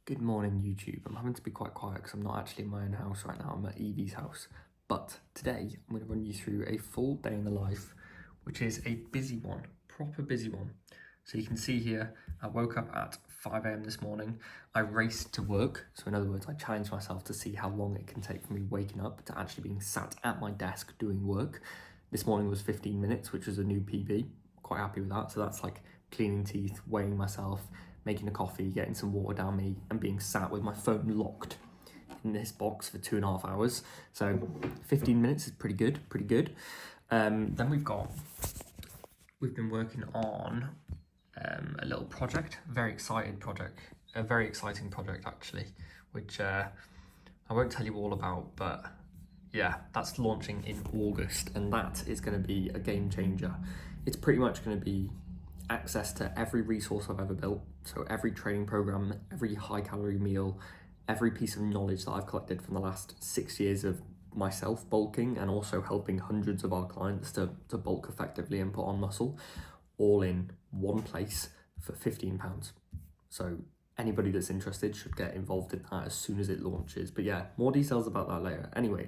Good morning, YouTube. I'm having to be quite quiet because I'm not actually in my own house right now. I'm at Evie's house. But today, I'm going to run you through a full day in the life, which is a busy one, proper busy one. So you can see here, I woke up at 5 a.m. this morning. I raced to work. So in other words, I challenged myself to see how long it can take for me waking up to actually being sat at my desk doing work. This morning was 15 minutes, which was a new PB. Quite happy with that. So that's like cleaning teeth, weighing myself, making a coffee, getting some water down me, and being sat with my phone locked in this box for 2.5 hours. So 15 minutes is pretty good, pretty good. Then we've been working on a little project, a very exciting project actually, which I won't tell you all about, but yeah, that's launching in August, and that is going to be a game changer. It's pretty much going to be access to every resource I've ever built. So every training program, every high calorie meal, every piece of knowledge that I've collected from the last 6 years of myself bulking and also helping hundreds of our clients to bulk effectively and put on muscle, all in one place for £15. So anybody that's interested should get involved in that as soon as it launches. But yeah, more details about that later. Anyway.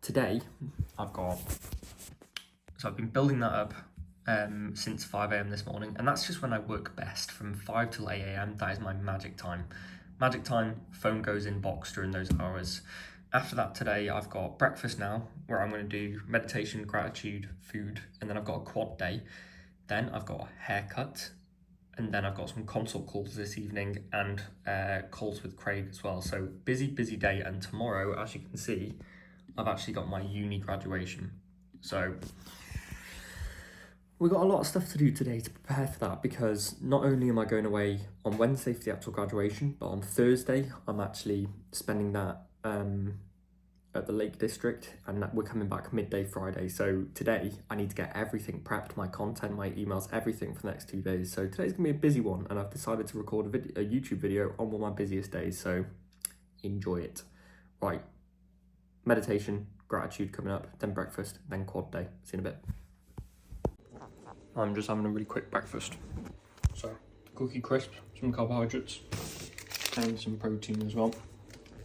Today I've been building that up since 5 a.m. this morning, and that's just when I work best. From 5 till 8 a.m. that is my magic time. Phone goes in box during those hours. After that today, I've got breakfast now, where I'm going to do meditation, gratitude, food, and then I've got a quad day. Then I've got a haircut, and then I've got some consult calls this evening and calls with Craig as well. So busy day, and tomorrow, as you can see, I've actually got my uni graduation. So we've got a lot of stuff to do today to prepare for that, because not only am I going away on Wednesday for the actual graduation, but on Thursday I'm actually spending that at the Lake District, and we're coming back midday Friday. So today I need to get everything prepped, my content, my emails, everything for the next 2 days. So today's gonna be a busy one, and I've decided to record a YouTube video on one of my busiest days, so enjoy it. Right, meditation, gratitude coming up, then breakfast, then quad day. See you in a bit. I'm just having a really quick breakfast. So, cookie crisp, some carbohydrates, and some protein as well.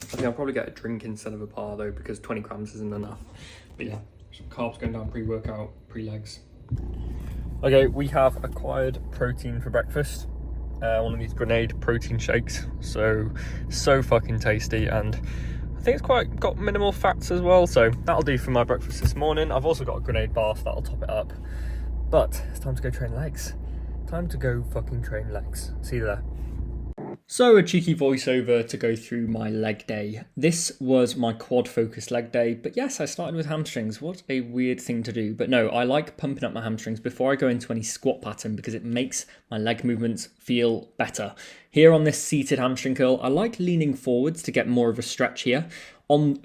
I think I'll probably get a drink instead of a bar though, because 20 grams isn't enough. But yeah, some carbs going down pre-workout, pre-legs. Okay, we have acquired protein for breakfast. One of these Grenade protein shakes. So fucking tasty, and I think it's got minimal fats as well. So that'll do for my breakfast this morning. I've also got a Grenade bar, so that'll top it up. But it's time to go train legs. Time to go fucking train legs. See you there. So a cheeky voiceover to go through my leg day. This was my quad focused leg day, but yes, I started with hamstrings. What a weird thing to do. But no, I like pumping up my hamstrings before I go into any squat pattern, because it makes my leg movements feel better. Here on this seated hamstring curl, I like leaning forwards to get more of a stretch here.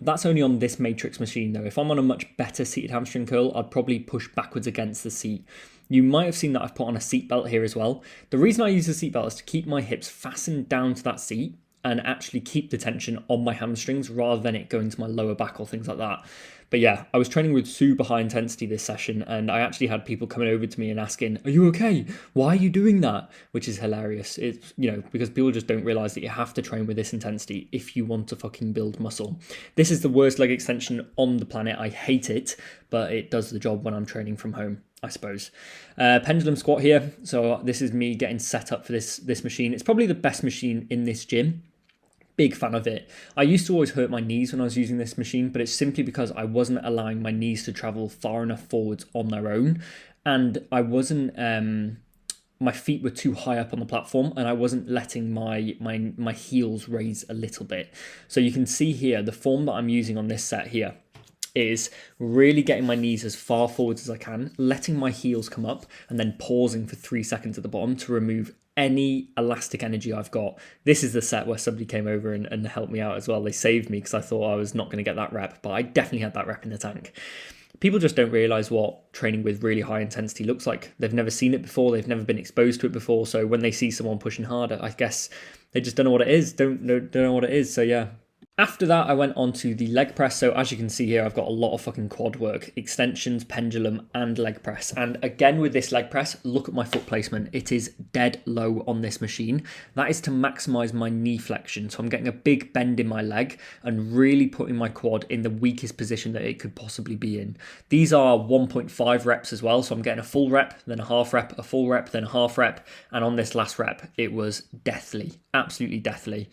That's only on this matrix machine though. If I'm on a much better seated hamstring curl, I'd probably push backwards against the seat. You might have seen that I've put on a seatbelt here as well. The reason I use the seatbelt is to keep my hips fastened down to that seat and actually keep the tension on my hamstrings rather than it going to my lower back or things like that. But yeah, I was training with super high intensity this session, and I actually had people coming over to me and asking, "Are you okay? Why are you doing that?" Which is hilarious. It's, because people just don't realize that you have to train with this intensity if you want to fucking build muscle. This is the worst leg extension on the planet. I hate it, but it does the job when I'm training from home, I suppose. Pendulum squat here. So this is me getting set up for this machine. It's probably the best machine in this gym. Big fan of it. I used to always hurt my knees when I was using this machine, but it's simply because I wasn't allowing my knees to travel far enough forwards on their own, and I wasn't my feet were too high up on the platform, and I wasn't letting my heels raise a little bit. So you can see here the form that I'm using on this set here is really getting my knees as far forwards as I can, letting my heels come up, and then pausing for 3 seconds at the bottom to remove any elastic energy I've got. This is the set where somebody came over and helped me out as well. They saved me because I thought I was not going to get that rep, but I definitely had that rep in the tank. People just don't realize what training with really high intensity looks like. They've never seen it before. They've never been exposed to it before. So when they see someone pushing harder, I guess they just don't know what it is. Don't know what it is. So yeah, After that, I went on to the leg press. So as you can see here, I've got a lot of fucking quad work, extensions, pendulum, and leg press. And again, with this leg press, look at my foot placement. It is dead low on this machine. That is to maximize my knee flexion. So I'm getting a big bend in my leg and really putting my quad in the weakest position that it could possibly be in. These are 1.5 reps as well. So I'm getting a full rep, then a half rep, a full rep, then a half rep. And on this last rep, it was deathly, absolutely deathly.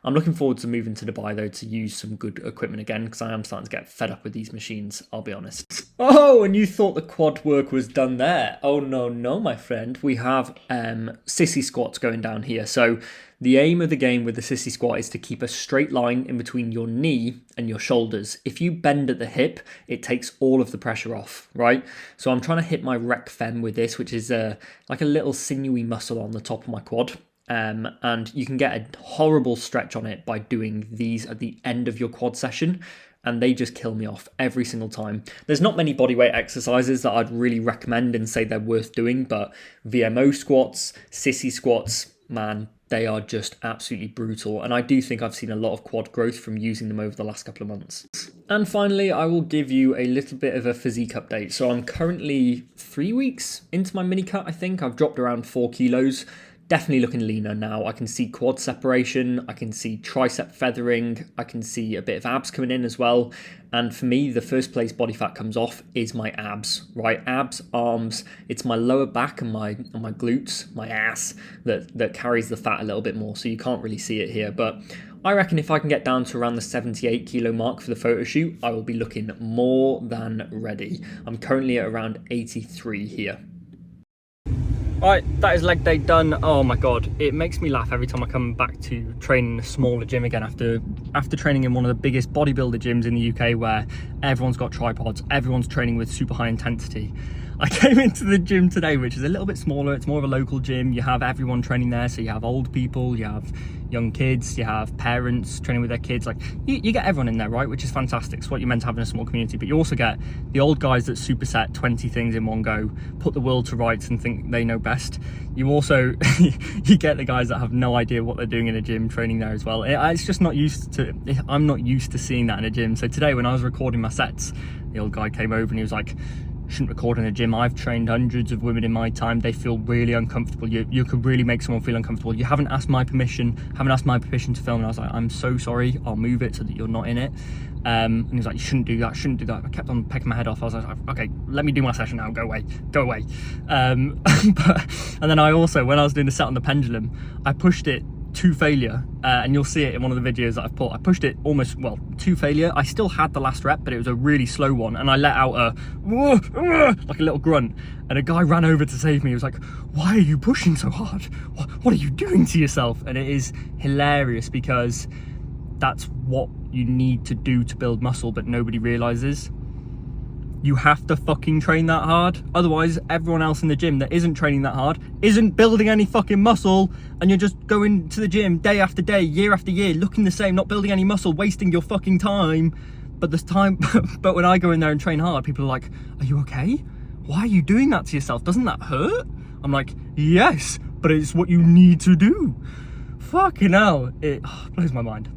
I'm looking forward to moving to Dubai though to use some good equipment again because I am starting to get fed up with these machines, I'll be honest. Oh, and you thought the quad work was done there. Oh no, my friend. We have sissy squats going down here. So the aim of the game with the sissy squat is to keep a straight line in between your knee and your shoulders. If you bend at the hip, it takes all of the pressure off, right? So I'm trying to hit my rec fem with this, which is like a little sinewy muscle on the top of my quad. And you can get a horrible stretch on it by doing these at the end of your quad session, and they just kill me off every single time. There's not many bodyweight exercises that I'd really recommend and say they're worth doing, but VMO squats, sissy squats, man, they are just absolutely brutal. And I do think I've seen a lot of quad growth from using them over the last couple of months. And finally, I will give you a little bit of a physique update. So I'm currently 3 weeks into my mini cut, I think. I've dropped around 4 kilos. Definitely looking leaner now. I can see quad separation, I can see tricep feathering, I can see a bit of abs coming in as well. And for me, the first place body fat comes off is my abs, right? Abs, arms, it's my lower back and my glutes, my ass that carries the fat a little bit more. So you can't really see it here, but I reckon if I can get down to around the 78 kilo mark for the photo shoot, I will be looking more than ready. I'm currently at around 83 here. Right, that is leg day done. Oh my god, it makes me laugh every time I come back to training in a smaller gym again after training in one of the biggest bodybuilder gyms in the UK where everyone's got tripods, everyone's training with super high intensity. I came into the gym today, which is a little bit smaller. It's more of a local gym. You have everyone training there. So you have old people, you have young kids, you have parents training with their kids. Like you get everyone in there, right? Which is fantastic. It's what you're meant to have in a small community. But you also get the old guys that superset 20 things in one go, put the world to rights and think they know best. You also, you get the guys that have no idea what they're doing in a gym training there as well. It's just not used to, I'm not used to seeing that in a gym. So today when I was recording my sets, the old guy came over and he was like, shouldn't record in a gym. I've trained hundreds of women in my time. They feel really uncomfortable. You could really make someone feel uncomfortable. You haven't asked my permission to film. And I was like, I'm so sorry. I'll move it so that you're not in it. And he was like, you shouldn't do that. I kept on pecking my head off. I was like, okay, let me do my session now. Go away. And then I also, when I was doing the set on the pendulum, I pushed it to failure, and you'll see it in one of the videos that I've put. I pushed it almost, well, to failure. I still had the last rep, but it was a really slow one, and I let out a like a little grunt, and a guy ran over to save me. He was like, why are you pushing so hard? What are you doing to yourself? And it is hilarious because that's what you need to do to build muscle, but nobody realizes. You have to fucking train that hard. Otherwise, everyone else in the gym that isn't training that hard isn't building any fucking muscle, and you're just going to the gym day after day, year after year, looking the same, not building any muscle, wasting your fucking time. But but when I go in there and train hard, people are like, are you okay? Why are you doing that to yourself? Doesn't that hurt? I'm like, yes, but it's what you need to do. Fucking hell, it blows my mind.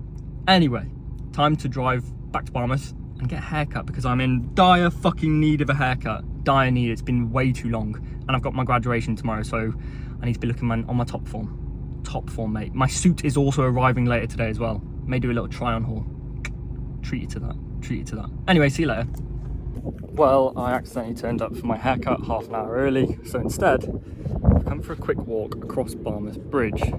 Anyway, time to drive back to Barmouth and get a haircut because I'm in dire fucking need of a haircut. Dire need. It's been way too long, and I've got my graduation tomorrow, so I need to be looking on my top form. Top form, mate. My suit is also arriving later today as well. May do a little try on haul. Treat you to that. Anyway, see you later. Well, I accidentally turned up for my haircut half an hour early, so instead I've come for a quick walk across Barmouth Bridge.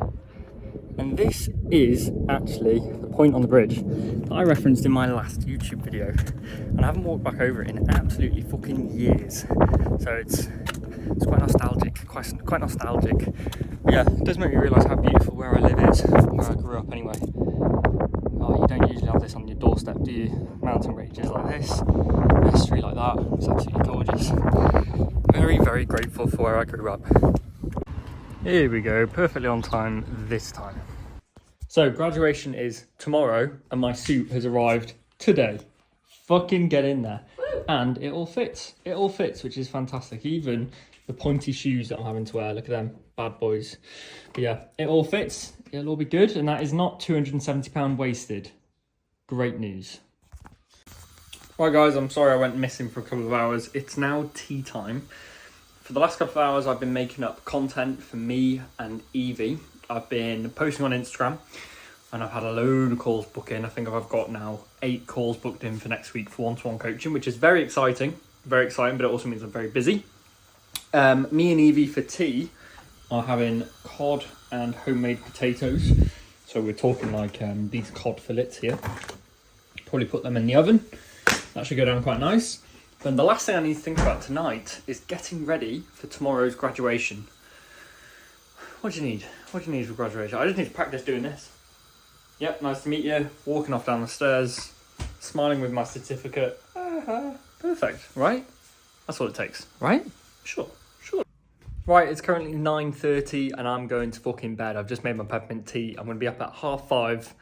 And this is actually the point on the bridge that I referenced in my last YouTube video. And I haven't walked back over it in absolutely fucking years. So it's quite nostalgic, quite nostalgic. But yeah, it does make me realise how beautiful where I live is, where I grew up anyway. Oh, you don't usually have this on your doorstep, do you? Mountain ranges like this, a street like that, it's absolutely gorgeous. Very, very grateful for where I grew up. Here we go, perfectly on time this time. So graduation is tomorrow and my suit has arrived today. Fucking get in there. And it all fits. It all fits, which is fantastic. Even the pointy shoes that I'm having to wear, look at them, bad boys. But yeah, it all fits. It'll all be good. And that is not £270 wasted. Great news. Right guys, I'm sorry I went missing for a couple of hours. It's now tea time. For the last couple of hours, I've been making up content for me and Evie. I've been posting on Instagram and I've had a load of calls booked in. I think I've got now 8 calls booked in for next week for one-to-one coaching, which is very exciting, but it also means I'm very busy. Me and Evie for tea are having cod and homemade potatoes. So we're talking like these cod fillets here. Probably put them in the oven. That should go down quite nice. Then the last thing I need to think about tonight is getting ready for tomorrow's graduation. What do you need? What do you need for graduation? I just need to practice doing this. Yep, nice to meet you. Walking off down the stairs, smiling with my certificate. Perfect, right? That's all it takes, right? Sure. Right, it's currently 9:30 and I'm going to fucking bed. I've just made my peppermint tea. I'm going to be up at 5:30.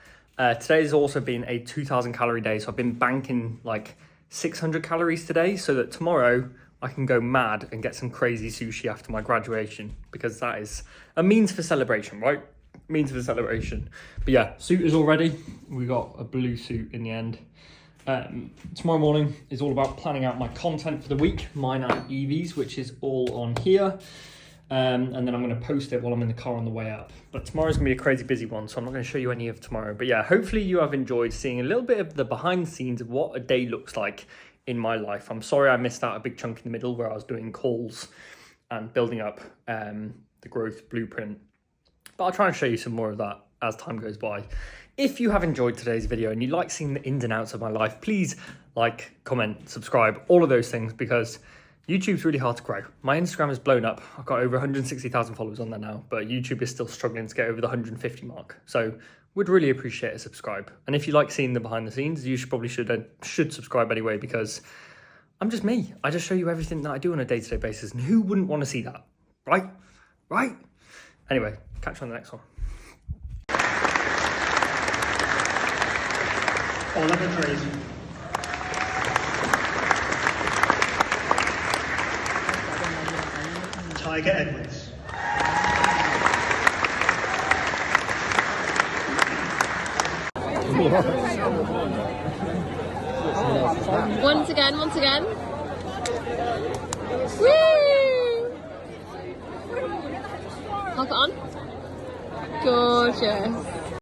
Today's also been a 2,000 calorie day, so I've been banking like 600 calories today so that tomorrow I can go mad and get some crazy sushi after my graduation, because that is a means for celebration, right? Means for celebration. But yeah, suit is all ready. We got a blue suit in the end. Tomorrow morning is all about planning out my content for the week, mine and Evie's, which is all on here. And then I'm going to post it while I'm in the car on the way up. But tomorrow's going to be a crazy busy one, so I'm not going to show you any of tomorrow. But yeah, hopefully you have enjoyed seeing a little bit of the behind the scenes of what a day looks like in my life. I'm sorry I missed out a big chunk in the middle where I was doing calls and building up the growth blueprint. But I'll try and show you some more of that as time goes by. If you have enjoyed today's video and you like seeing the ins and outs of my life, please like, comment, subscribe, all of those things, because YouTube's really hard to grow. My Instagram is blown up. I've got over 160,000 followers on there now, but YouTube is still struggling to get over the 150 mark. So would really appreciate a subscribe. And if you like seeing the behind the scenes, you should subscribe anyway, because I'm just me. I just show you everything that I do on a day-to-day basis, and who wouldn't want to see that, right? Right? Anyway, catch you on the next one. Oliver Tracy. Tiger Edwards. Once again. Woo! Pop it on. Gorgeous.